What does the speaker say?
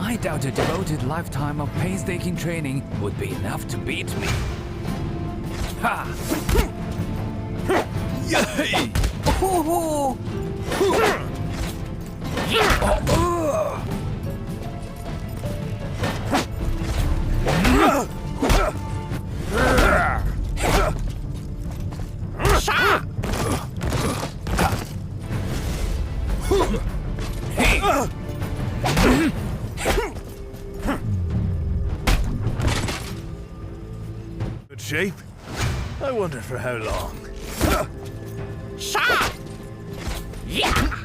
I doubt a devoted lifetime of painstaking training would be enough to beat me. Ha! Yay! Oh! Good shape? I wonder for how long. Sha! Yeah!